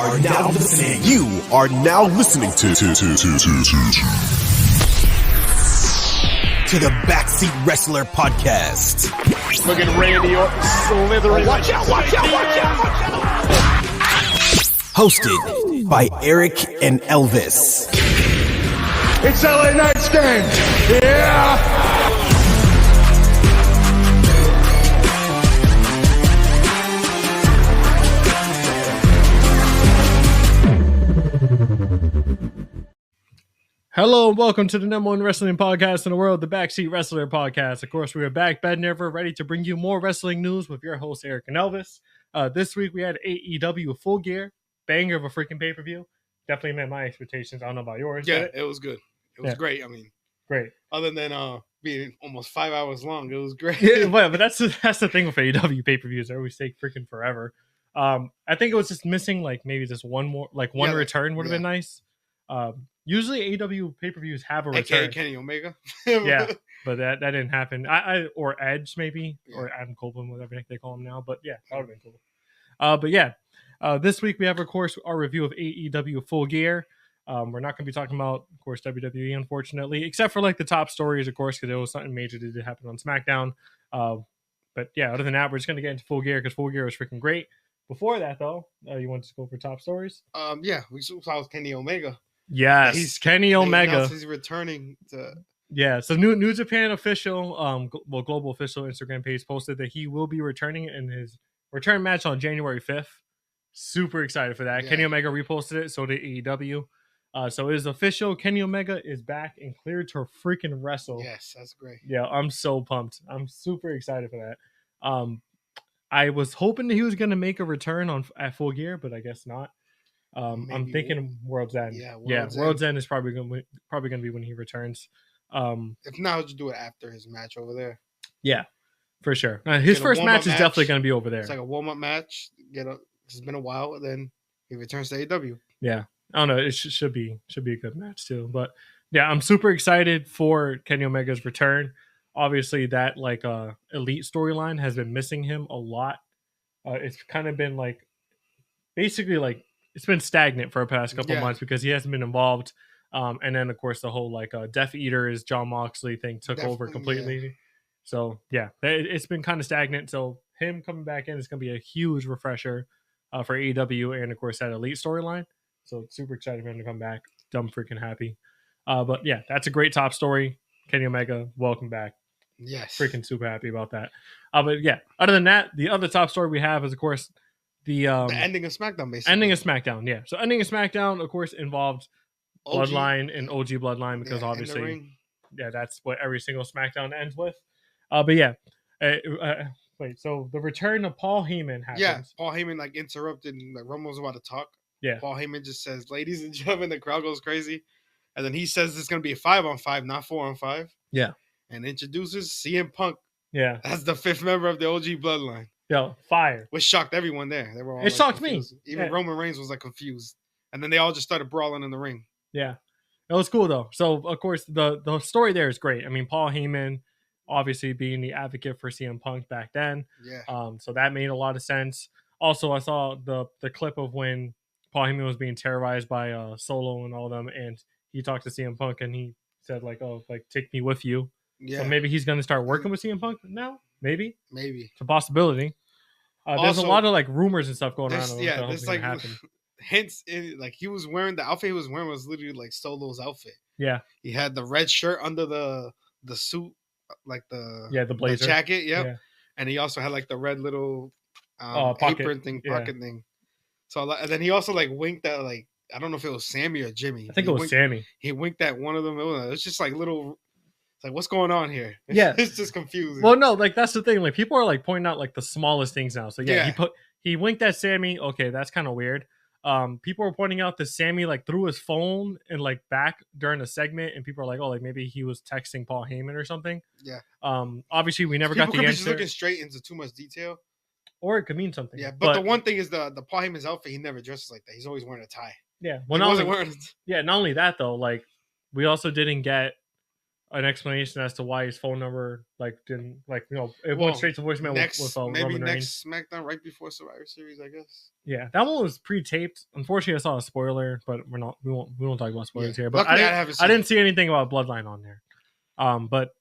are now listening. You are now listening to the Backseat Wrestler Podcast. Look at Randy Orton slithering. Watch out! Hosted by Eric and Elvis. It's LA Knight's game. Yeah. Hello and welcome to the number one wrestling podcast in the world, the Backseat Wrestler Podcast. Of course, we are back, bed never, ready to bring you more wrestling news with your hosts, Eric and Elvis. This week we had AEW Full Gear, banger of a freaking pay-per-view. Definitely met my expectations. I don't know about yours. Yeah, it was good. It was great. I mean, great. Other than being almost 5 hours long, it was great. Yeah, but that's the thing with AEW pay-per-views. They always take freaking forever. I think it was just missing maybe just one more, one return would have been nice. Usually AEW pay-per-views have a return. AKA Kenny Omega. Yeah, but that didn't happen. Or Edge maybe, or Adam Copeland, whatever they call him now. But yeah, that would have been cool. This week we have, of course, our review of AEW Full Gear. We're not going to be talking about, of course, WWE, unfortunately, except for the top stories, of course, because there was something major that did happen on SmackDown. But yeah, other than that, we're just going to get into Full Gear because Full Gear was freaking great. Before that, though, you want to go for top stories? We saw Kenny Omega. Yes, Kenny Omega. He's returning to. Yeah, so New Japan official, global official Instagram page posted that he will be returning in his return match on January 5th. Super excited for that. Yeah. Kenny Omega reposted it, so did AEW. So it is official. Kenny Omega is back and cleared to freaking wrestle. Yes, that's great. Yeah, I'm so pumped. I'm super excited for that. I was hoping that he was going to make a return at Full Gear, but I guess not. I'm thinking World's End. Yeah, World's End is probably going to be when he returns. If not, just do it after his match over there. Yeah, for sure. His first match is definitely going to be over there. It's like a warm-up match. It's been a while, then he returns to AEW. Yeah, I don't know. It should be a good match too. But yeah, I'm super excited for Kenny Omega's return. Obviously, that elite storyline has been missing him a lot. It's kind of been basically it's been stagnant for the past couple months because he hasn't been involved. And then, of course, the whole Death Eater is Jon Moxley thing took over completely. Yeah. So, yeah, it's been kind of stagnant. So, him coming back in is going to be a huge refresher for AEW and, of course, that Elite storyline. So, super excited for him to come back. Dumb freaking happy. But, yeah, that's a great top story. Kenny Omega, welcome back. Yes. Freaking super happy about that. But, yeah, other than that, the other top story we have is, of course, the ending of SmackDown, basically. Ending of SmackDown, yeah. So ending of SmackDown, of course, involved Bloodline and OG Bloodline because obviously, that's what every single SmackDown ends with. But yeah, wait. So the return of Paul Heyman happens. Yeah, Paul Heyman interrupted and Roman was about to talk. Yeah, Paul Heyman just says, "Ladies and gentlemen," the crowd goes crazy, and then he says it's going to be a 5-on-5, not 4-on-5. Yeah, and introduces CM Punk. Yeah, that's the 5th member of the OG Bloodline. Yo, fire! Which shocked everyone there. They were all shocked confused. me. Even Roman Reigns was confused, and then they all just started brawling in the ring. Yeah, it was cool though. So of course the story there is great. I mean, Paul Heyman obviously being the advocate for CM Punk back then. Yeah. So that made a lot of sense. Also, I saw the clip of when Paul Heyman was being terrorized by Solo and all of them, and he talked to CM Punk and he said take me with you. Yeah. So maybe he's gonna start working with CM Punk now. Maybe it's a possibility. There's a lot of rumors and stuff going on. Yeah, there's hints in he was wearing the outfit he was wearing was literally Solo's outfit. Yeah, he had the red shirt under the suit, the blazer, the jacket. Yep. Yeah, and he also had the red little apron thing, pocket thing. So and then he also winked at I don't know if it was Sammy or Jimmy. I think it was Sammy. He winked at one of them. It was just little. It's what's going on here? It's just confusing. Well, no, that's the thing. People are pointing out the smallest things now. So yeah. He winked at Sammy. Okay, that's kind of weird. People were pointing out that Sammy threw his phone and back during a segment, and people are oh, maybe he was texting Paul Heyman or something. Yeah. Obviously we never got the answer. Just looking straight into too much detail, or it could mean something. Yeah, but the one thing is the Paul Heyman's outfit. He never dresses like that. He's always wearing a tie. Yeah. Well, not only not only that though. We also didn't get an explanation as to why his phone number didn't it went straight to voicemail with Roman Reigns. SmackDown right before Survivor Series, I guess. Yeah, that one was pre-taped. Unfortunately, I saw a spoiler, but we won't talk about spoilers here. But I didn't see anything about Bloodline on there. But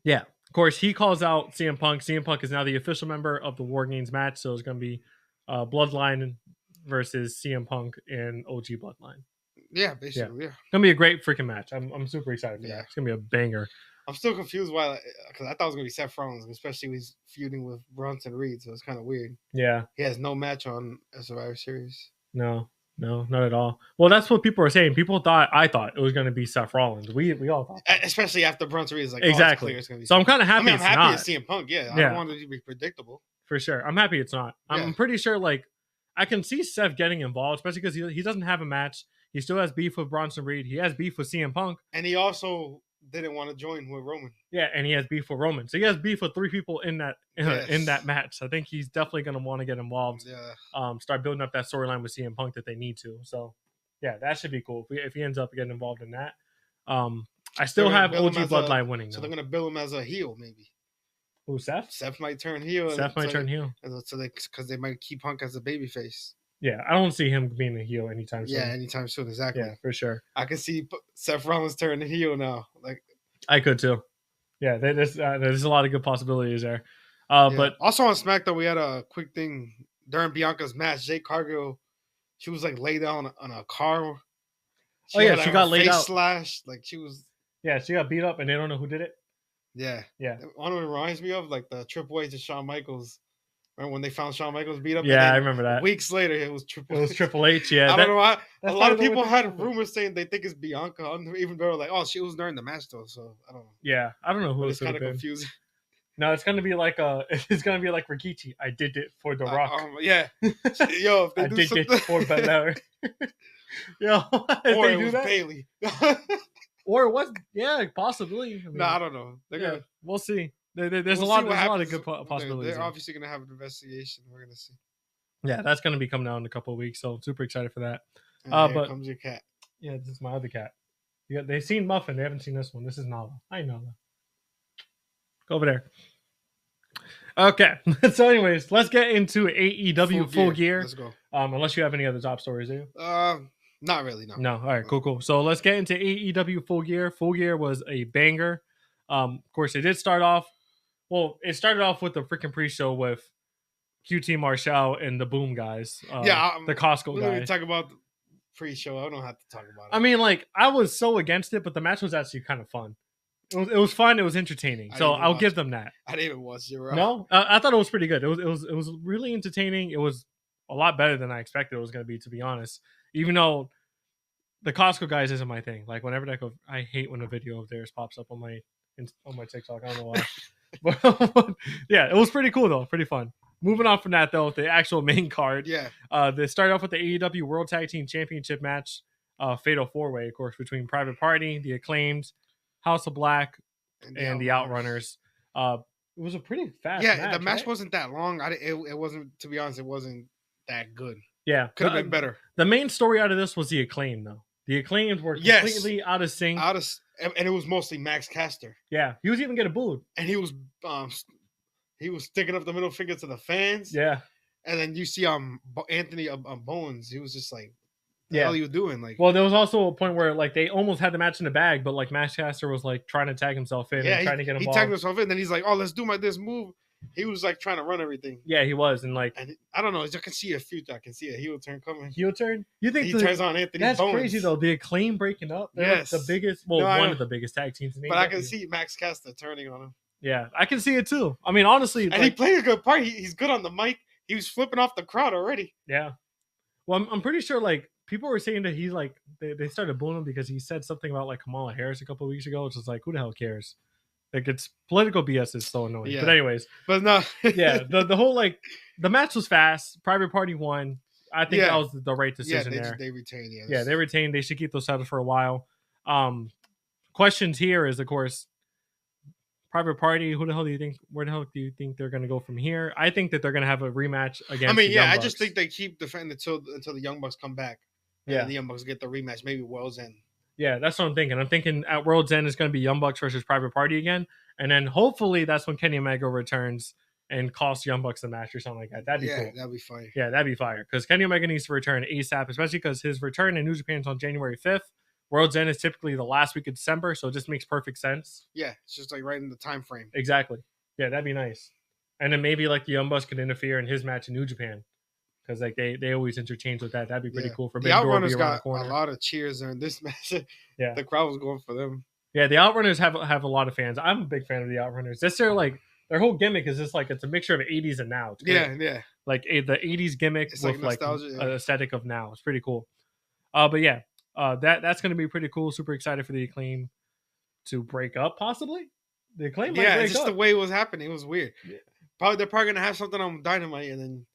yeah, of course, he calls out CM Punk. CM Punk is now the official member of the War Games match, so it's going to be Bloodline versus CM Punk and OG Bloodline. Yeah, basically, yeah. It's going to be a great freaking match. I'm super excited for that. It's going to be a banger. I'm still confused why, because I thought it was going to be Seth Rollins, especially when he's feuding with Bronson Reed, so it's kind of weird. Yeah. He has no match on a Survivor Series. No, not at all. Well, that's what people were saying. I thought it was going to be Seth Rollins. We all thought that. Especially after Bronson Reed is like, exactly. It's clear it's so I'm kind of happy I'm happy to see CM Punk, I don't want it to be predictable. For sure. I'm happy it's not. I'm pretty sure, I can see Seth getting involved, especially because he doesn't have a match. He still has beef with Bronson Reed. He has beef with CM Punk. And he also didn't want to join with Roman. Yeah, and he has beef with Roman. So he has beef with 3 people in that match. I think he's definitely going to want to get involved. Yeah. Start building up that storyline with CM Punk that they need to. So, yeah, that should be cool if he ends up getting involved in that. I still have OG Bloodline winning. So they're going to bill him as a heel, maybe. Who, Seth? Seth might turn heel. So because they might keep Punk as a babyface. Yeah, I don't see him being a heel anytime soon. Yeah, anytime soon, exactly. Yeah, for sure. I can see Seth Rollins turning heel now. I could too. Yeah, there's a lot of good possibilities there. But also on SmackDown, we had a quick thing during Bianca's match. Jade Cargill, she was laid down on a car. She got laid out. Slashed. She was. Yeah, she got beat up, and they don't know who did it. Yeah. One of it reminds me of the Triple H to Shawn Michaels. Remember when they found Shawn Michaels beat up? Yeah, I remember that. Weeks later, it was Triple H. Yeah, I don't know why. A lot of people had rumors saying they think it's Bianca, even though she was during the match though. So I don't know. Yeah, I don't know who it's kind of confusing. No, it's gonna be like Rikichi. I did it for The Rock. Yeah, yo, if they I did it for Belair. Yo, or it was Bailey. Or it was possibly. I don't know. We'll see. There's a lot of good possibilities. They're obviously going to have an investigation. We're going to see. Yeah, that's going to be coming out in a couple of weeks. So super excited for that. And here comes your cat. Yeah, this is my other cat. They've seen Muffin. They haven't seen this one. This is Nala. Hi, Nala. Go over there. Okay. So anyways, let's get into AEW Full Gear. Let's go. Unless you have any other top stories, do you? Not really, no. No. All right, cool. So let's get into AEW Full Gear. Full Gear was a banger. Of course, it did start off. Well, it started off with the freaking pre-show with QT Marshall and the Boom guys. The Costco guys. Talk about the pre-show. I don't have to talk about it. I mean, I was so against it, but the match was actually kind of fun. It was fun. It was entertaining. So I'll give them that. I didn't even watch it. No, I thought it was pretty good. It was really entertaining. It was a lot better than I expected it was going to be, to be honest. Even though the Costco guys isn't my thing. Whenever I hate when a video of theirs pops up on my TikTok. I don't know why. But yeah, it was pretty cool though. Pretty fun. Moving on from that though, the actual main card. Yeah. They started off with the AEW World Tag Team Championship match, Fatal 4-Way, of course, between Private Party, the Acclaimed, House of Black, and the Outrunners. It was a pretty fast match. Yeah, the match wasn't that long. It wasn't, to be honest, it wasn't that good. Yeah. Could have been better. The main story out of this was the Acclaimed though. The Acclaimed were completely out of sync. And it was mostly Max Caster. Yeah, he was even getting booed. And he was sticking up the middle finger to the fans. Yeah. And then you see Anthony Bowens. He was just like, what the hell are you doing? Well, there was also a point where they almost had the match in the bag, but Max Caster was trying to tag himself in and trying to get involved. He tagged himself in, and then he's like, "Oh, let's do this move." He was trying to run everything. Yeah, he was, and I don't know. I can see a future. I can see a heel turn coming. Heel turn? You think he turns on Anthony? That's Bowens. crazy though. The Acclaim breaking up. They're the biggest. Well, one of the biggest tag teams in AEW. But I can see Max Caster turning on him. Yeah, I can see it too. I mean, honestly, and he played a good part. He's good on the mic. He was flipping off the crowd already. Yeah. Well, I'm pretty sure people were saying that he's they started booing him because he said something about Kamala Harris a couple of weeks ago, which is who the hell cares? It's political BS is so annoying. Yeah. But anyways. But no. Yeah. The whole the match was fast. Private Party won. I think that was the right decision there. They retained. Yeah, they retained. They should keep those titles for a while. Questions here is, of course, Private Party. Where the hell do you think they're going to go from here? I think that they're going to have a rematch against. the Young Bucks. I just think they keep defending until the Young Bucks come back. And the Young Bucks get the rematch. Maybe Wells End. Yeah, that's what I'm thinking. I'm thinking at World's End it's going to be Young Bucks versus Private Party again, and then hopefully that's when Kenny Omega returns and costs Young Bucks the match or something like that. That'd be cool. That'd be fire. Yeah, that'd be fire. Because Kenny Omega needs to return ASAP, especially because his return in New Japan is on January 5th. World's End is typically the last week of December, so it just makes perfect sense. Yeah, it's just like right in the time frame. Exactly. Yeah, that'd be nice. And then maybe like the Young Bucks could interfere in his match in New Japan. Because like they always interchange with that. That'd be pretty cool. For the Outrunners got a lot of cheers during this match. Yeah, the crowd was going for them. Yeah, the Outrunners have a lot of fans. I'm a big fan of the Outrunners. That's their whole gimmick is just like it's a mixture of 80s and now. Yeah. Like the 80s gimmick it's with like an aesthetic of now. It's pretty cool. But yeah, that's going to be pretty cool. Super excited for the Acclaim to break up, possibly. The Acclaim might break it's just up. the way it was happening. It was weird. Yeah. They're probably going to have something on Dynamite and then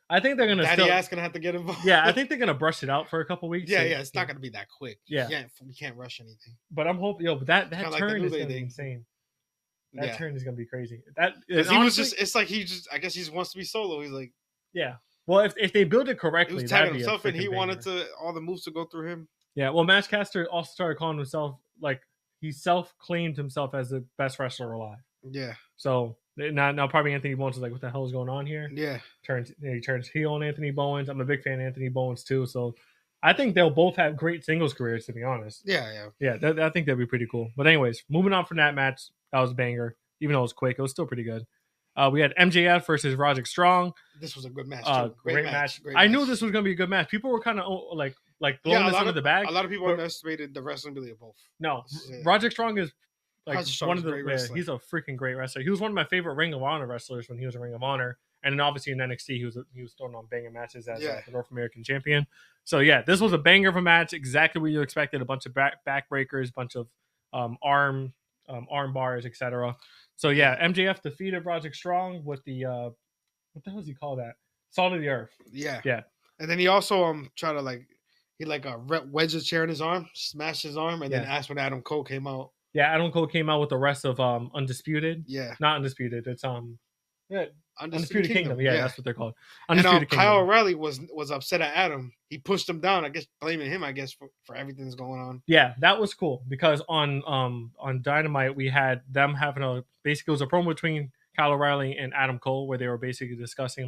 I think they're gonna Daddy Ass gonna have to get involved. Yeah, I think they're gonna brush it out for a couple weeks. Yeah, it's not gonna be that quick. Yeah, we can't rush anything. But I'm hoping, but that turn is gonna be insane. That turn is gonna be crazy. It's like he just, I guess he just wants to be solo. He's like, yeah. Well, if they build it correctly, he was tagging himself and he wanted all the moves to go through him. Yeah. Well, Matchcaster also started calling himself he self-claimed himself as the best wrestler alive. Yeah. So. Now probably Anthony Bowens is like, what the hell is going on here? Yeah. He turns heel on Anthony Bowens. I'm a big fan of Anthony Bowens too. So I think they'll both have great singles careers, to be honest. Yeah. I think that'd be pretty cool. But anyways, moving on from that match, that was a banger. Even though it was quick, it was still pretty good. We had MJF versus Roderick Strong. This was a good match. Great match. I knew this was going to be a good match. People were kind of like blowing this under the bag. A lot of people underestimated the wrestling ability of both. No, Roderick Strong is like one of the he's a freaking great wrestler. He was one of my favorite Ring of Honor wrestlers when he was in Ring of Honor, and then obviously in NXT he was throwing on banging matches as the North American champion. So yeah, this was a banger of a match, exactly what you expected. A bunch of back breakers, bunch of arm bars, etc. So yeah, MJF defeated Roderick Strong with the what the hell does he call that? Salt of the Earth. Yeah. And then he also tried to he wedged a chair in his arm, smashed his arm, and then asked when Adam Cole came out. Yeah, Adam Cole came out with the rest of Undisputed. Yeah. Not Undisputed. It's Undisputed Kingdom. Yeah, that's what they're called. Undisputed Kingdom. Kyle O'Reilly was upset at Adam. He pushed him down, I guess blaming him, for everything that's going on. Yeah, that was cool because on Dynamite we had them having basically it was a promo between Kyle O'Reilly and Adam Cole where they were basically discussing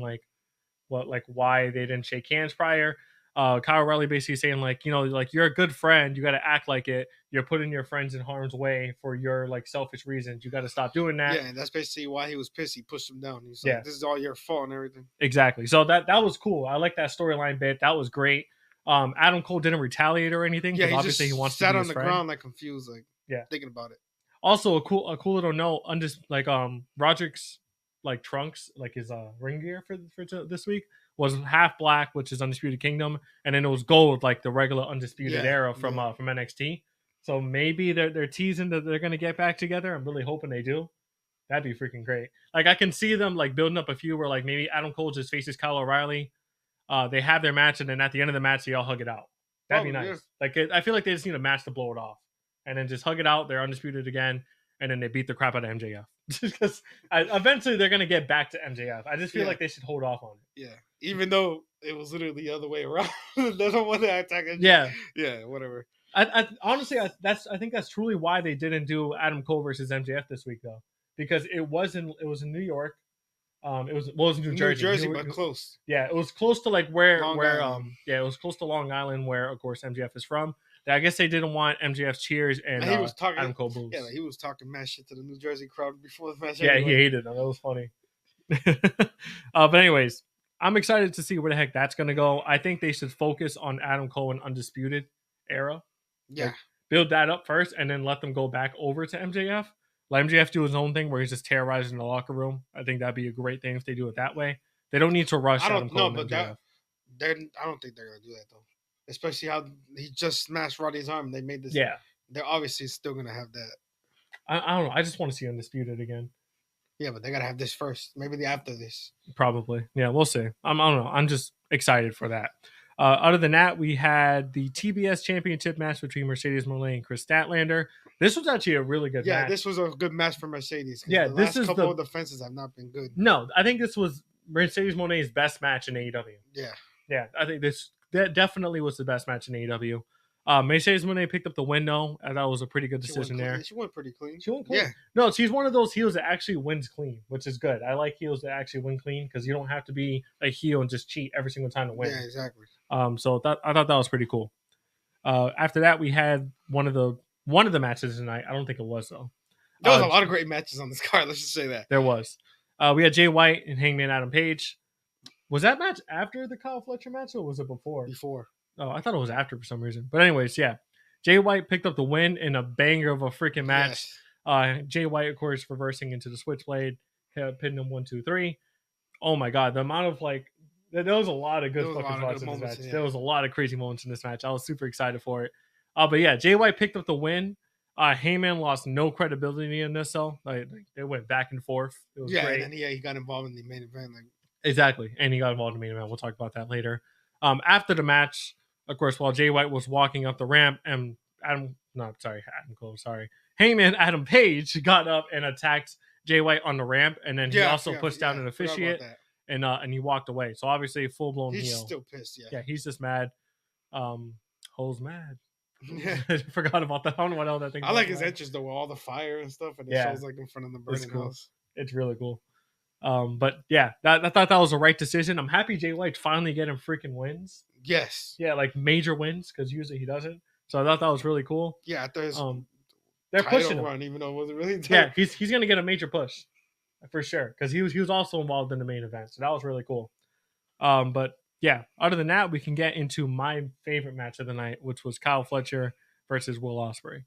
why they didn't shake hands prior. Kyle O'Reilly basically saying you're a good friend, you got to act like it. You're putting your friends in harm's way for your selfish reasons. You got to stop doing that. Yeah, and that's basically why he was pissed. He pushed him down. He's like, this is all your fault and everything. Exactly. So that was cool. I like that storyline bit. That was great. Adam Cole didn't retaliate or anything. Yeah, obviously he wants to be his friend. Sat on the ground confused, thinking about it. Also, a cool little note. Roderick's trunks, his ring gear for this week was half black, which is Undisputed Kingdom, and then it was gold, like the regular Undisputed Era from NXT. So maybe they're teasing that they're gonna get back together. I'm really hoping they do. That'd be freaking great. I can see them building up a few where maybe Adam Cole just faces Kyle O'Reilly. They have their match, and then at the end of the match, they all hug it out. That'd be nice. Yeah. I feel like they just need a match to blow it off, and then just hug it out. They're undisputed again, and then they beat the crap out of MJF. Because eventually they're gonna get back to MJF. I just feel like they should hold off on it. Yeah, even though it was literally the other way around. They don't want to attack MJF. Yeah, whatever. I honestly, I think that's truly why they didn't do Adam Cole versus MJF this week though, because it was in New York. It was New Jersey. New Jersey, but close. Yeah, it was close to where it was close to Long Island, where of course MJF is from. I guess they didn't want MJF cheers and he was talking, Adam Cole boos. Yeah, he was talking mad shit to the New Jersey crowd before the match. Yeah, anyway. He hated them. That was funny. But anyways, I'm excited to see where the heck that's going to go. I think they should focus on Adam Cole and Undisputed Era. Yeah. Build that up first and then let them go back over to MJF. Let MJF do his own thing where he's just terrorizing the locker room. I think that'd be a great thing if they do it that way. They don't need to rush Adam Cole and MJF. I don't think they're going to do that, though. Especially how he just smashed Roddy's arm. They made this. Yeah. They're obviously still going to have that. I don't know. I just want to see Undisputed again. Yeah, but they got to have this first. Maybe after this. Probably. Yeah, we'll see. I don't know. I'm just excited for that. Other than that, we had the TBS Championship match between Mercedes Moné and Chris Statlander. This was actually a really good match. Yeah, this was a good match for Mercedes. Yeah, the last couple of defenses have not been good. No, I think this was Mercedes Moné's best match in AEW. Yeah. Yeah, I think that definitely was the best match in AEW. Mercedes Moné picked up the win, though. I thought it was a pretty good decision there. She went pretty clean. She went clean. Yeah. No, she's one of those heels that actually wins clean, which is good. I like heels that actually win clean because you don't have to be a heel and just cheat every single time to win. Yeah, exactly. So I thought that was pretty cool. After that, we had one of the matches tonight. I don't think it was, though. There was a lot of great matches on this card. Let's just say that. There was. We had Jay White and Hangman Adam Page. Was that match after the Kyle Fletcher match or was it before? Before. Oh, I thought it was after for some reason. But anyways, yeah. Jay White picked up the win in a banger of a freaking match. Yes. Jay White, of course, reversing into the Switchblade, pinning him 1, 2, 3. Oh my God, the amount of there was a lot of good fucking spots in this match. Yeah. There was a lot of crazy moments in this match. I was super excited for it. But yeah, Jay White picked up the win. Heyman lost no credibility in this, though. They went back and forth. It was great. And then he got involved in the main event. Exactly, and he got involved in the main event. We'll talk about that later. After the match, of course, while Jay White was walking up the ramp, and Heyman Adam Page got up and attacked Jay White on the ramp, and then he also pushed down an officiate, and he walked away. So obviously, full blown heel. He's still pissed. Yeah, he's just mad. Ho's mad. I forgot about that. I don't know what else that thing. I like his entrance though, with all the fire and stuff, and it shows in front of the burning house. It's really cool. But yeah, I thought that was the right decision. I'm happy Jay White's finally getting freaking wins. Yes. Yeah, major wins because usually he doesn't. So I thought that was really cool. Yeah, there's they're pushing him. Run, even though it wasn't really. Yeah, he's gonna get a major push for sure because he was also involved in the main event. So that was really cool. But yeah, other than that, we can get into my favorite match of the night, which was Kyle Fletcher versus Will Ospreay.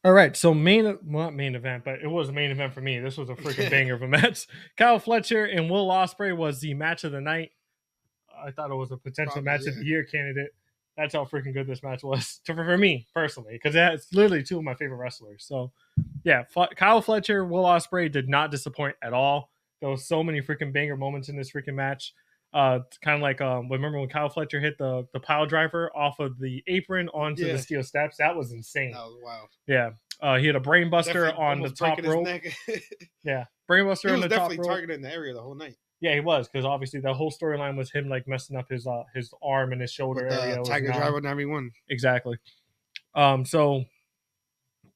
All right, so not main event, but it was a main event for me. This was a freaking banger of a match. Kyle Fletcher and Will Ospreay was the match of the night. I thought it was a potential match of the year candidate. That's how freaking good this match was for me personally, because it's literally two of my favorite wrestlers. So, yeah, Kyle Fletcher, Will Ospreay did not disappoint at all. There was so many freaking banger moments in this freaking match. Kind of like remember when Kyle Fletcher hit the pile driver off of the apron onto the steel steps? That was insane. That was wild. Yeah. He had a brain buster on the top rope. Yeah, brain buster on the top rope. He was definitely targeting the area the whole night. Yeah, he was, because obviously the whole storyline was him messing up his arm and his shoulder area. Tiger driver and everyone. Exactly. So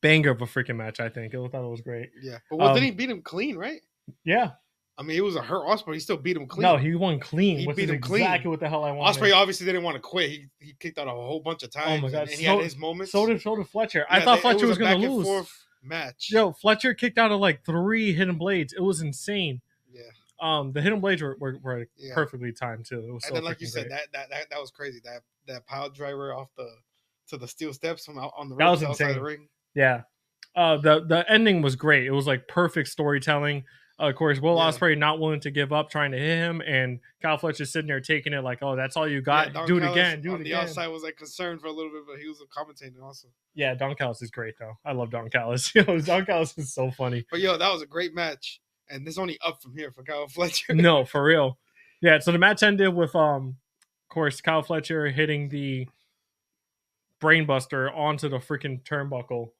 banger of a freaking match, I think. I thought it was great. Yeah, but didn't he beat him clean, right? Yeah. I mean, it was a hurt Ospreay. He still beat him clean. No, he won clean. He beat him clean. Exactly what the hell I wanted. Ospreay obviously didn't want to quit. He kicked out a whole bunch of times. Oh my God! And he had his moments. So did Fletcher. Yeah, I thought Fletcher was going to lose. Forth match. Yo, Fletcher kicked out of 3 hidden blades. It was insane. Yeah. The hidden blades were perfectly timed too. It was so. And then, like you said, that was crazy. That pile driver off to the steel steps from out on the ring. That was insane. The ring. Yeah. The ending was great. It was perfect storytelling. Of course, Will Ospreay not willing to give up, trying to hit him, and Kyle Fletcher sitting there taking it oh, that's all you got. Do it again. Do it again. The outside was concerned for a little bit, but he was commentating also. Yeah, Don Callis is great though. I love Don Callis. Don Callis is so funny. But that was a great match, and this only up from here for Kyle Fletcher. No, for real. Yeah, so the match ended with of course, Kyle Fletcher hitting the brainbuster onto the freaking turnbuckle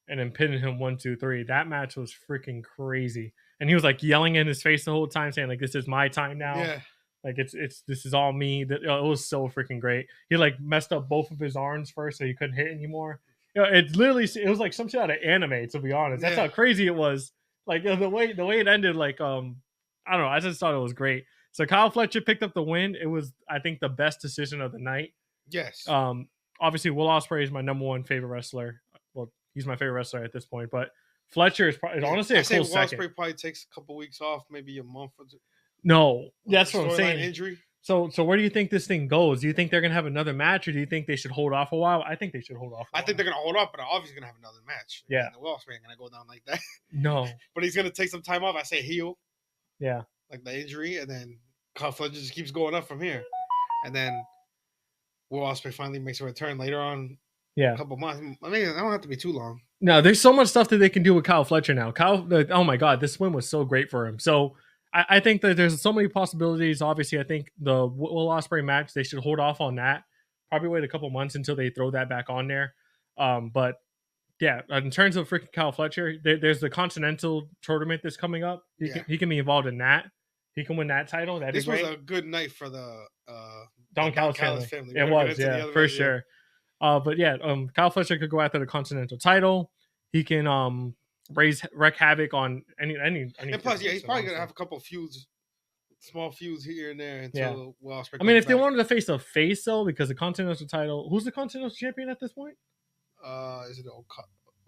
and then pinning him 1, 2, 3. That match was freaking crazy. And he was yelling in his face the whole time, saying this is my time now. Yeah. This is all me. It was so freaking great. He messed up both of his arms first, so he couldn't hit anymore. It was like some shit out of anime, to be honest. That's how crazy it was. The way it ended, I don't know. I just thought it was great. So Kyle Fletcher picked up the win. It was, I think, the best decision of the night. Yes. Obviously, Will Ospreay is my number 1 favorite wrestler. Well, he's my favorite wrestler at this point, but Fletcher is honestly a close second. Ospreay probably takes a couple weeks off, maybe a month or two. No, that's what I'm saying. Injury. So where do you think this thing goes? Do you think they're gonna have another match, or do you think they should hold off a while? I think they should hold off. I think they're gonna hold off, but obviously gonna have another match. Yeah, the Will Ospreay ain't gonna go down like that. No, but he's gonna take some time off. I say heel. Yeah, the injury, and then Kyle Fletcher just keeps going up from here, and then Will Ospreay finally makes a return later on. Yeah, a couple months. I mean, I don't have to be too long. No, there's so much stuff that they can do with Kyle Fletcher now. Oh my God, this win was so great for him. So I think that there's so many possibilities. Obviously, I think the Will Ospreay match, they should hold off on that. Probably wait a couple months until they throw that back on there. But yeah, in terms of freaking Kyle Fletcher, there's the Continental tournament that's coming up. He can be involved in that. He can win that title. This was a good night for the Don Callis family. It was, for sure. But yeah, Kyle Fletcher could go after the Continental title. He can wreak havoc on any. And plus, yeah, he's probably gonna have a couple feuds, small feuds here and there until Will Ospreay. I mean, if they wanted to face a face though, because the Continental title, who's the Continental champion at this point? Is it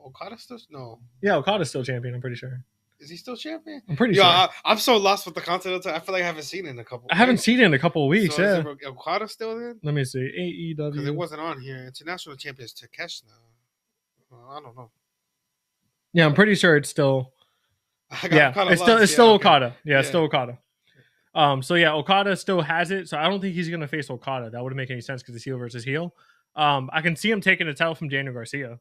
Okada still? No. Yeah, Okada's still champion. I'm pretty sure. Is he still champion? I'm pretty sure. I'm so lost with the Continental. I feel like I haven't seen it in a couple. I haven't seen it in a couple of weeks. So yeah. Is Okada still in? Let me see. AEW. Because it wasn't on here. International champion is Takeshi now. I don't know. Yeah, I'm pretty sure it's still. It's still Okada. Yeah, it's still Okada. So yeah, Okada still has it. So I don't think he's gonna face Okada. That wouldn't make any sense because it's heel versus heel. I can see him taking the title from Daniel Garcia,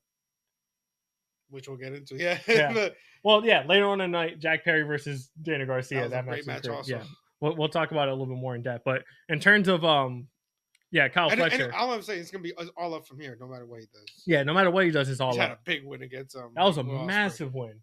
which we'll get into. Yeah. Well, yeah, later on in the night, Jack Perry versus Daniel Garcia. That match was great. Also. Yeah, we'll talk about it a little bit more in depth. But in terms of Kyle Fletcher. And all I'm saying, it's gonna be all up from here, no matter what he does. Yeah, no matter what he does, it's all up. He had a big win against that was a massive win.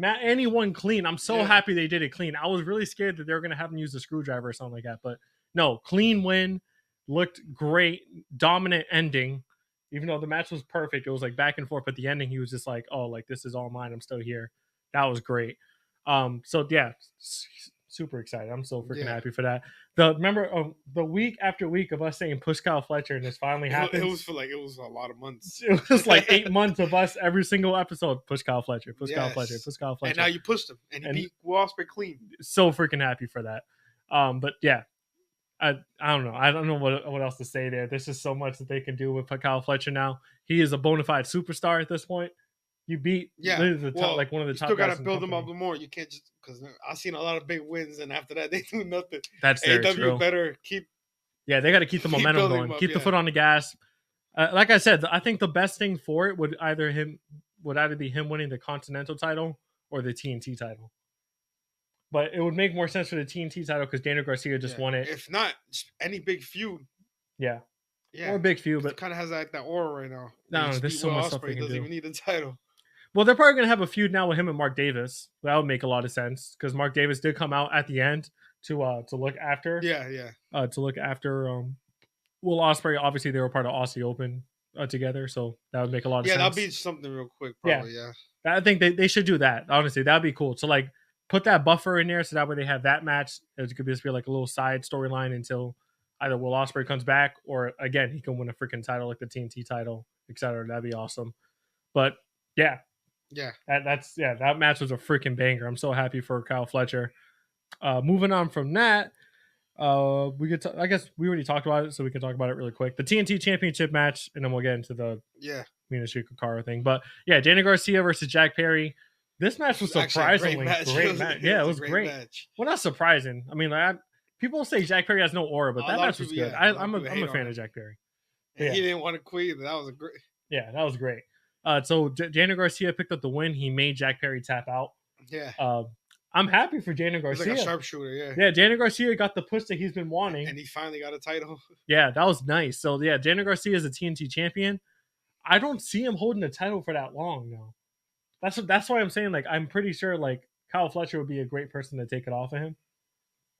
Anyone clean. I'm so happy they did it clean. I was really scared that they were gonna have him use a screwdriver or something like that, but no, clean win. Looked great, dominant ending. Even though the match was perfect, it was like back and forth. But the ending, he was just like, "Oh, like this is all mine. I'm still here." That was great. So yeah, super excited. I'm so freaking happy for that. Remember the week after week of us saying push Kyle Fletcher, and this finally happened. It was a lot of months. It was like 8 months of us every single episode push Kyle Fletcher, push Kyle Fletcher, push Kyle Fletcher. And now you pushed him, and he beat Will Ospreay clean. So freaking happy for that. But yeah. I don't know. I don't know what else to say there. There's just so much that they can do with Kyle Fletcher now. He is a bona fide superstar at this point. You beat the top, like one of the top. You still got to build him up more. You can't just because I've seen a lot of big wins, and after that they do nothing. That's very true. Better keep. Yeah, they got to keep the momentum going. Keep the foot on the gas. Like I said, I think the best thing for it would either be him winning the Continental title or the TNT title. But it would make more sense for the TNT title because Daniel Garcia just won it. If not, any big feud. Yeah. Or a big feud. But it kind of has that aura right now. No, there's so much stuff they can doesn't even need a title. Well, they're probably going to have a feud now with him and Mark Davis. That would make a lot of sense because Mark Davis did come out at the end to look after. To look after Will Ospreay. Obviously, they were part of Aussie Open together, so that would make a lot of sense. Yeah, that'll be something real quick, probably, I think they should do that. Honestly, that'd be cool. So, like, put that buffer in there so that way they have that match. It could just be like a little side storyline until either Will Ospreay comes back or, again, he can win a freaking title like the TNT title, etc. That'd be awesome. But, yeah. That match was a freaking banger. I'm so happy for Kyle Fletcher. Moving on from that, I guess we already talked about it, so we can talk about it really quick. The TNT Championship match, and then we'll get into the Mina Shikakara thing. But yeah, Daniel Garcia versus Jack Perry. This match was surprisingly great match. Yeah, it was great. Match. Well, not surprising. I mean, people say Jack Perry has no aura, but that match was good. I'm a fan of Jack Perry. He didn't want to quit. That was great. Yeah, that was great. So Daniel Garcia picked up the win. He made Jack Perry tap out. Yeah. I'm happy for Daniel Garcia. He's like a sharpshooter, yeah. Yeah, Daniel Garcia got the push that he's been wanting. And he finally got a title. Yeah, that was nice. So, yeah, Daniel Garcia is a TNT champion. I don't see him holding the title for that long, though. That's why I'm saying, like, I'm pretty sure, like, Kyle Fletcher would be a great person to take it off of him.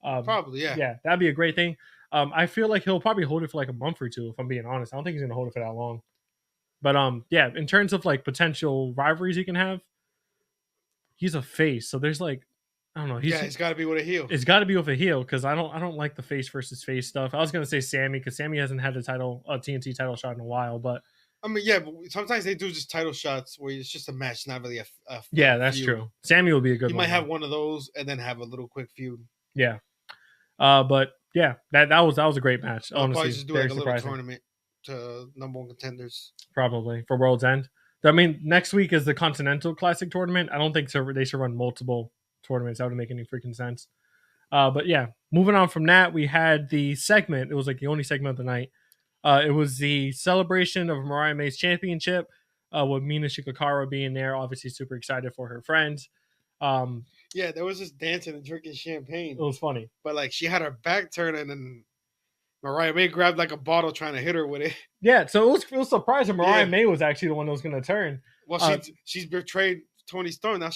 Probably, yeah. Yeah, that'd be a great thing. I feel like he'll probably hold it for, like, a month or two, if I'm being honest. I don't think he's going to hold it for that long. But, yeah, in terms of, like, potential rivalries he can have, he's a face. So there's, like, I don't know. It's got to be with a heel. It's got to be with a heel because I don't like the face versus face stuff. I was gonna say Sammy because Sammy hasn't had a TNT title shot in a while. But I mean, yeah, but sometimes they do just title shots where it's just a match, not really a yeah, that's feud. True. Sammy will be a good. You might have one of those and then have a little quick feud. Yeah, but yeah, that was a great match. Honestly, probably just do like a little tournament to number one contenders. Probably for World's End. I mean, next week is the Continental Classic tournament. I don't think they should run multiple tournaments. That wouldn't make any freaking sense. But yeah, moving on from that, we had the segment. It was like the only segment of the night. It was the celebration of Mariah May's championship with Mina Shikakara being there. Obviously super excited for her friends. Yeah, there was just dancing and drinking champagne. It was funny. But like she had her back turned and then Mariah May grabbed like a bottle trying to hit her with it. Yeah, so it was surprising. Mariah May was actually the one that was going to turn. Well, she's betrayed Tony Storm. Now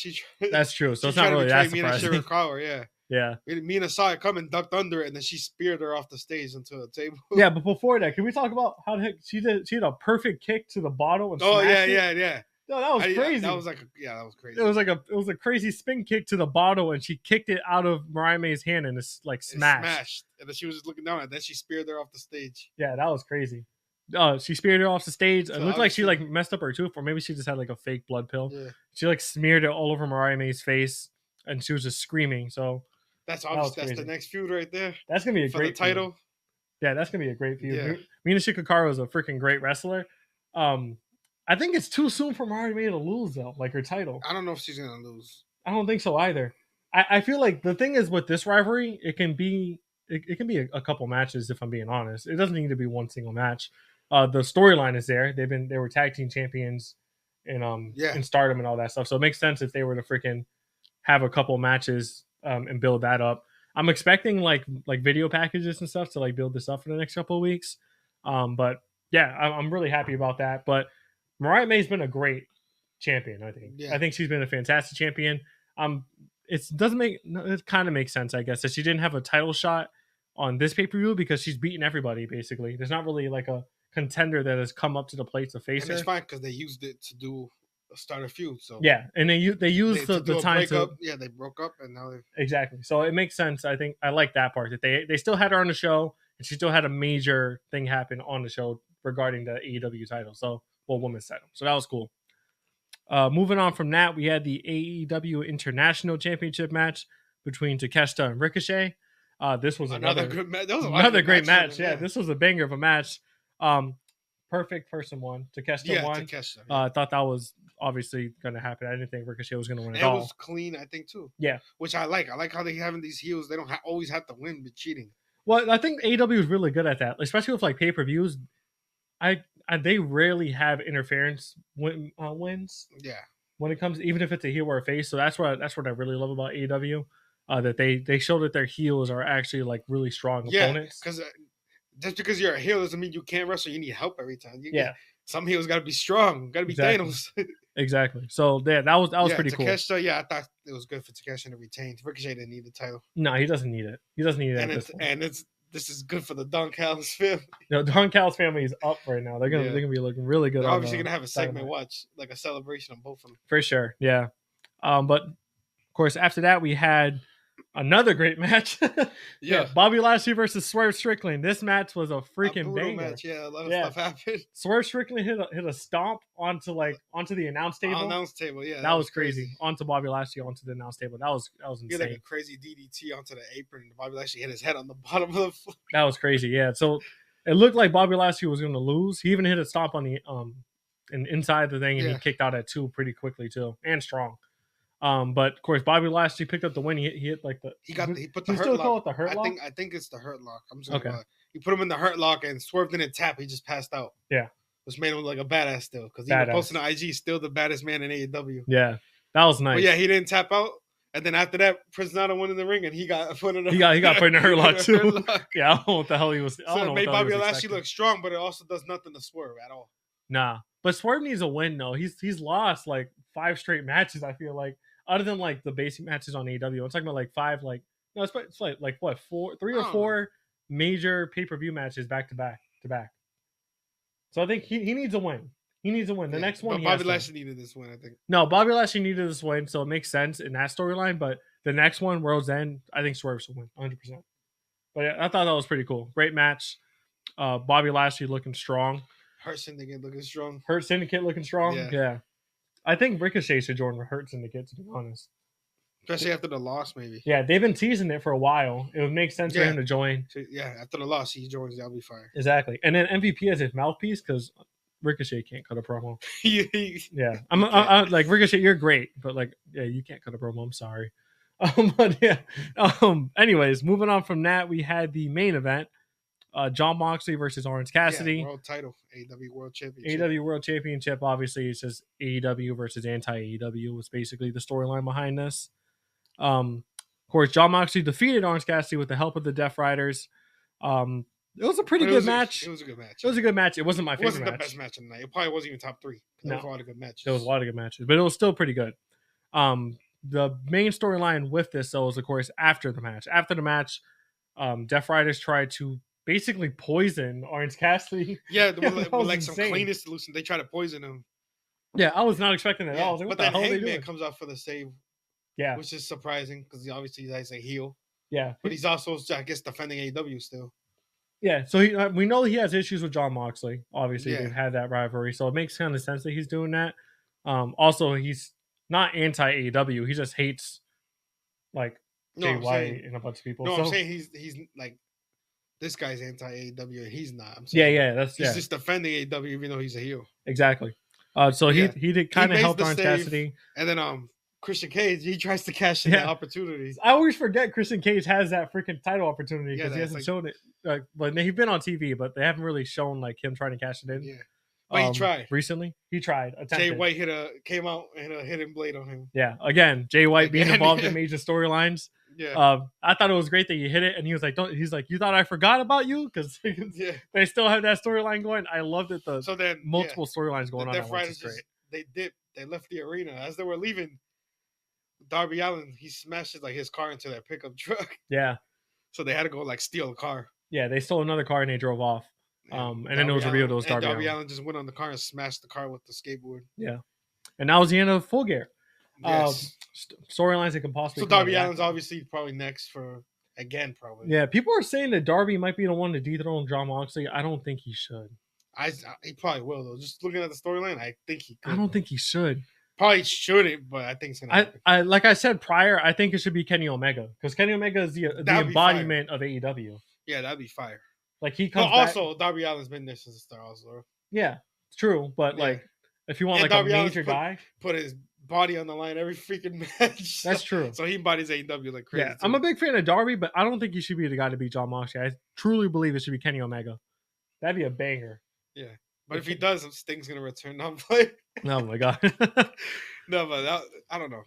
that's true. So it's not really that surprising. Shikakara, yeah. Yeah. Mina saw it come and ducked under it, and then she speared her off the stage into a table. Yeah, but before that, can we talk about how the heck she did a perfect kick to the bottle and smashed it? Yeah. No, that was crazy. That was that was crazy. It was a crazy spin kick to the bottle, and she kicked it out of Mariah May's hand, and it's like smashed. And then she was just looking down, and then she speared her off the stage. Yeah, that was crazy. She speared her off the stage. It looked like she like messed up her tooth, or maybe she just had like a fake blood pill. Yeah. She like smeared it all over Mariah May's face, and she was just screaming. So that's obviously that's the next feud right there. That's gonna be a great title. Feud. Yeah, that's gonna be a great feud. Yeah. Mina Shikakaru is a freaking great wrestler. I think it's too soon for Mariah May to lose though, like her title. I don't know if she's gonna lose. I don't think so either. I feel like the thing is with this rivalry, it can be a couple matches if I'm being honest. It doesn't need to be one single match. The storyline is there. They were tag team champions in Stardom and all that stuff. So it makes sense if they were to freaking have a couple matches and build that up. I'm expecting like video packages and stuff to like build this up for the next couple of weeks. But yeah, I'm really happy about that. But Mariah May's been a great champion, I think. Yeah. I think she's been a fantastic champion. It kind of makes sense, I guess, that she didn't have a title shot on this pay-per-view because she's beaten everybody, basically. There's not really like a contender that has come up to the plate to face her. It's fine because they used it to start a feud. So yeah, and they used the time to... Yeah, they broke up and now they... Exactly. So it makes sense. I think I like that part, that they still had her on the show and she still had a major thing happen on the show regarding the AEW title. Women's title. So that was cool. Moving on from that, we had the AEW International Championship match between Takeshita and Ricochet. This was another good match. That was another great match. Yeah, this was a banger of a match. Perfect person won. Takeshita won. Takeshita, I thought that was obviously going to happen. I didn't think Ricochet was going to win at all. It was clean, I think, too. Yeah. Which I like. I like how they having these heels. They don't always have to win with cheating. Well, I think AEW is really good at that, especially with like pay-per-views. They rarely have interference wins. Yeah. When it comes, even if it's a heel or a face, so that's what I really love about AEW. That they show that their heels are actually like really strong opponents. Because just because you're a heel doesn't mean you can't wrestle. You need help every time. Some heels got to be strong. Got to be Thanos. Exactly. So that was pretty cool. Takeshita, I thought it was good for Takeshita to retain. Ricochet didn't need the title. No, he doesn't need it. He doesn't need it. This is good for the Don Callis family. Don Callis family is up right now. They're gonna be looking really good. They're obviously gonna have a segment like a celebration of both of them. For sure, yeah. But of course, after that we had another great match. Bobby Lashley versus Swerve Strickland. This match was a freaking banger. Match. Yeah, a lot of stuff happened. Swerve Strickland hit a stomp onto the announce table. Announce table, yeah. That was crazy. Onto Bobby Lashley onto the announce table. That was insane. He had like a crazy DDT onto the apron, and Bobby Lashley hit his head on the bottom of the floor. That was crazy. Yeah. So it looked like Bobby Lashley was going to lose. He even hit a stomp on the inside the thing, and he kicked out at 2 pretty quickly too, and strong. But of course, Bobby Lashley picked up the win. He hit like he put the hurt lock. Call it the hurt lock? I think it's the hurt lock. I'm just gonna he put him in the hurt lock and Swerve didn't tap. He just passed out. Yeah, which made him look like a badass still because he was posting on IG, still the baddest man in AEW. Yeah, that was nice. But yeah, he didn't tap out. And then after that, Prince Nana went in the ring and he got put in the he got put in a hurt lock too. Yeah, I don't know what the hell he was. So it made Bobby Lashley look strong, but it also does nothing to Swerve at all. Nah, but Swerve needs a win though. He's lost like 5 straight matches. I feel like. Other than like the basic matches on AEW, I'm talking about like 5, it's like what 3 or 4 major pay-per-view matches back to back. So I think he needs a win. He needs a win. The next one, Bobby Lashley needed this win. I think. No, Bobby Lashley needed this win, so it makes sense in that storyline. But the next one, World's End, I think Swerve's will win 100%. But yeah, I thought that was pretty cool. Great match. Bobby Lashley looking strong. Hurt Syndicate looking strong. Yeah. I think Ricochet should join Hurt Syndicate, to be honest. Especially after the loss, maybe. Yeah, they've been teasing it for a while. It would make sense for him to join. Yeah, after the loss, he joins. That'll be fine. Exactly. And then MVP as his mouthpiece, because Ricochet can't cut a promo. Yeah. I'm like, Ricochet, you're great. But, like, yeah, you can't cut a promo. I'm sorry. But, yeah. Anyways, moving on from that, we had the main event. Jon Moxley versus Orange Cassidy. World title. AEW World Championship. AEW World Championship. Obviously, it's just AEW versus anti-AEW was basically the storyline behind this. Of course, Jon Moxley defeated Orange Cassidy with the help of the Death Riders. It was a pretty good match. It was a good match. It was a good match. It wasn't my favorite match. It wasn't the best match of the night. It probably wasn't even top 3. There was a lot of good matches. There was a lot of good matches, but it was still pretty good. the main storyline with this, though, is of course after the match. After the match, Death Riders tried to basically poison Orange Cassidy. Yeah, with like some cleanest solution, they try to poison him. Yeah, I was not expecting that at all. I was like, what the hell are they doing? Hangman comes out for the save. Yeah, which is surprising because obviously he's a heel. Yeah, but he's also, I guess, defending AEW still. Yeah, so we know he has issues with Jon Moxley. Obviously, they've had that rivalry, so it makes kind of sense that he's doing that. Also, he's not anti AEW. He just hates like Jay White and a bunch of people. No, I'm saying he's like this guy's anti AEW and he's not. He's just defending AEW even though he's a heel. Exactly. So he did kind of help Orange Cassidy, and then Christian Cage, he tries to cash in that opportunity. I always forget Christian Cage has that freaking title opportunity because he hasn't shown it. But he's been on TV, but they haven't really shown like him trying to cash it in. Yeah, but he tried recently. He tried. Attempted. Jay White came out and hit a hidden blade on him. Yeah, again, Jay White being involved in major storylines. Yeah, I thought it was great that he hit it, and he was like, He's like, you thought I forgot about you because they still have that storyline going. I loved it. Multiple storylines going on. Which is great. They left the arena as they were leaving. Darby Allin, he smashes like his car into that pickup truck. Yeah. So they had to go like steal a car. Yeah, they stole another car and they drove off. And then it was revealed it was Darby Allin. Darby Allin just went on the car and smashed the car with the skateboard. Yeah. And that was the end of Full Gear. Yes. Storylines that can possibly. So Darby Allin's obviously probably next probably. Yeah, people are saying that Darby might be the one to dethrone Jon Moxley. I don't think he should. He probably will though. Just looking at the storyline, I think he could. I don't think he should. Probably shouldn't, but I think it's gonna happen. I like I said prior, I think it should be Kenny Omega because Kenny Omega is the embodiment of AEW. Yeah, that'd be fire. Like he comes. But also, Darby Allin's been there since the start, also. Yeah, it's true. But like, if you want like Darby a major guy, put his body on the line every freaking match. That's true. So he embodies AEW like crazy. Yeah, I'm a big fan of Darby, but I don't think he should be the guy to beat Jon Moxley. I truly believe it should be Kenny Omega. That'd be a banger. Yeah, but if he does, Sting's gonna return non-play. Oh my god. No, but I don't know.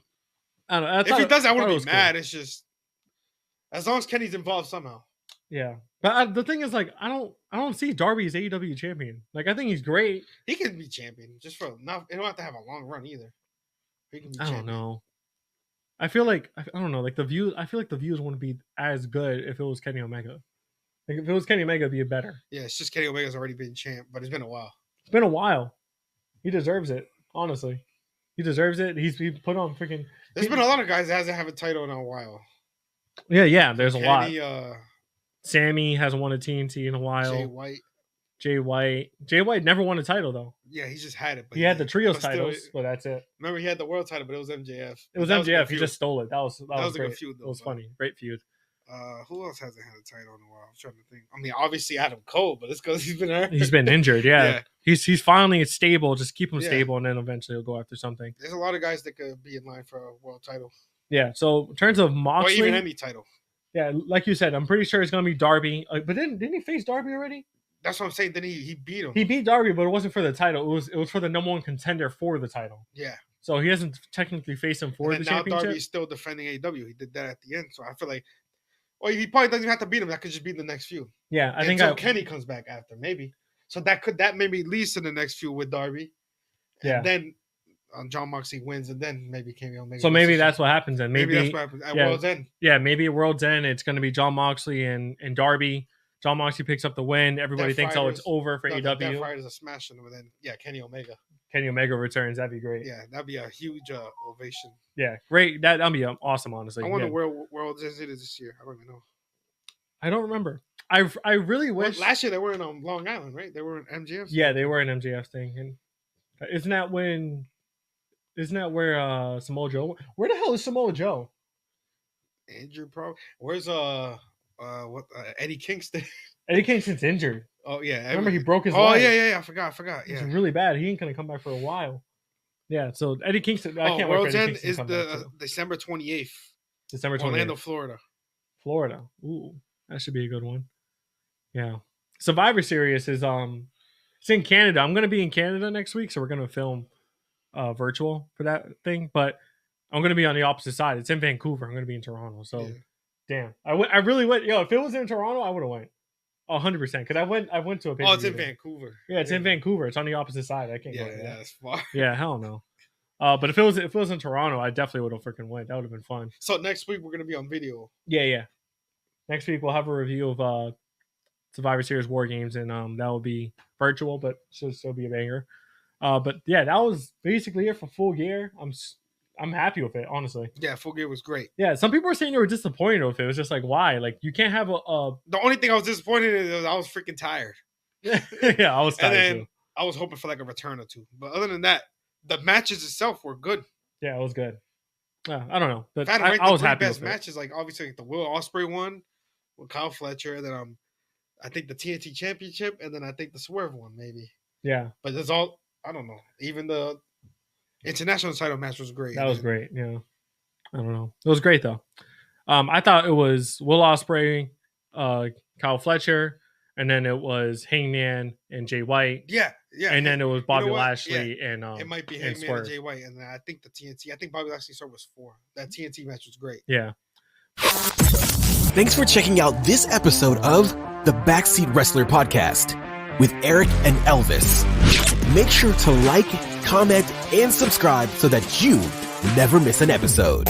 I don't know. If he does, I wouldn't be mad. Cool. It's just as long as Kenny's involved somehow. Yeah, but the thing is, like, I don't see Darby as AEW champion. Like, I think he's great. He can be champion just for not. He don't have to have a long run either. He can be champion. Don't know. I feel like I don't know. Like the views, I feel like the views wouldn't be as good if it was Kenny Omega. Like if it was Kenny Omega, it'd be better. Yeah, it's just Kenny Omega's already been champ, but it's been a while. It's been a while. He deserves it, honestly. He deserves it. He put on freaking. There's been a lot of guys that hasn't have a title in a while. Yeah. There's a lot. Sammy hasn't won a TNT in a while. Jay White never won a title though. Yeah, he just had it. But he had the trios titles, but that's it. Remember, he had the world title, but it was MJF. It was MJF. He just stole it. That was a great. good feud. Though, it was funny. Great feud. Who else hasn't had a title in a while? I'm trying to think. I mean, obviously Adam Cole, but it's because he's been hurt. He's been injured. Yeah. He's finally stable. Just keep him stable, and then eventually he'll go after something. There's a lot of guys that could be in line for a world title. Yeah. So in terms of Moxley, or even any title. Yeah, like you said, I'm pretty sure it's gonna be Darby. But didn't he face Darby already? That's what I'm saying. Then he beat him. He beat Darby, but it wasn't for the title. It was for the number one contender for the title. Yeah. So he hasn't technically faced him for the championship. Now Darby's still defending AEW. He did that at the end. So I feel like, well, he probably doesn't even have to beat him. That could just be the next feud. Yeah, I think Kenny comes back after maybe. So that maybe leads to the next feud with Darby. And then Jon Moxley wins, and then maybe Kenny Omega. So maybe that's what happens, and maybe that's what happens at World's End. Yeah, maybe at World's End, it's going to be Jon Moxley and Darby. Jon Moxley picks up the win. Everybody thinks, it's over for AEW. Death Riders are smashing them, and then Kenny Omega. Kenny Omega returns. That'd be great. Yeah, that'd be a huge ovation. Yeah, great. That'd be awesome, honestly. I wonder where World's End is this year. I don't even know. I don't remember. I really wish. Last year they were in Long Island, right? They were in MJF. Yeah, they were in MJF thing, and isn't that where Samoa Joe? Where the hell is Samoa Joe? Injured, probably. Where's Eddie Kingston? Eddie Kingston's injured. Oh yeah, remember he broke his. Oh leg. Yeah. I forgot. Yeah, it's really bad. He ain't gonna come back for a while. Yeah, so Eddie Kingston. I can't World's wait for End is the December 28th. December 28th. Orlando, Florida. Florida. Ooh, that should be a good one. Yeah. Survivor Series is it's in Canada. I'm gonna be in Canada next week, so we're gonna film virtual for that thing. But I'm gonna be on the opposite side. It's in Vancouver. I'm gonna be in Toronto. So damn. I really went. If it was in Toronto, I would have went 100% because I went to a pay-per-view. Oh, it's in Vancouver. Yeah, it's in Vancouver. It's on the opposite side. I can't go there. Yeah, that's far. Yeah, hell no. But if it was in Toronto, I definitely would have freaking went. That would have been fun. So next week we're gonna be on video. Yeah. Next week we'll have a review of Survivor Series War Games, and that will be virtual, but should still be a banger. But yeah, that was basically it for Full Gear. I'm happy with it, honestly. Yeah, Full Gear was great. Yeah, some people were saying they were disappointed with it. It was just like, why? Like, you can't have a... The only thing I was disappointed in is I was freaking tired. Yeah, I was tired, and then too. I was hoping for like a return or two. But other than that, the matches itself were good. Yeah, it was good. I don't know. But I was happy best matches, like obviously like the Will Ospreay one with Kyle Fletcher, and then I think the TNT Championship, and then I think the Swerve one, maybe. Yeah. But there's all, I don't know. Even the international title match was great. That was great, yeah. I don't know. It was great, though. I thought it was Will Ospreay, Kyle Fletcher, and then it was Hangman and Jay White. Yeah. And then it was Bobby Lashley and it might be Hangman and Jay White, and then I think the TNT. I think Bobby Lashley was 4. That TNT match was great. Yeah. Thanks for checking out this episode of the Backseat Wrestler Podcast with Eric and Elvis. Make sure to like, comment, and subscribe so that you never miss an episode.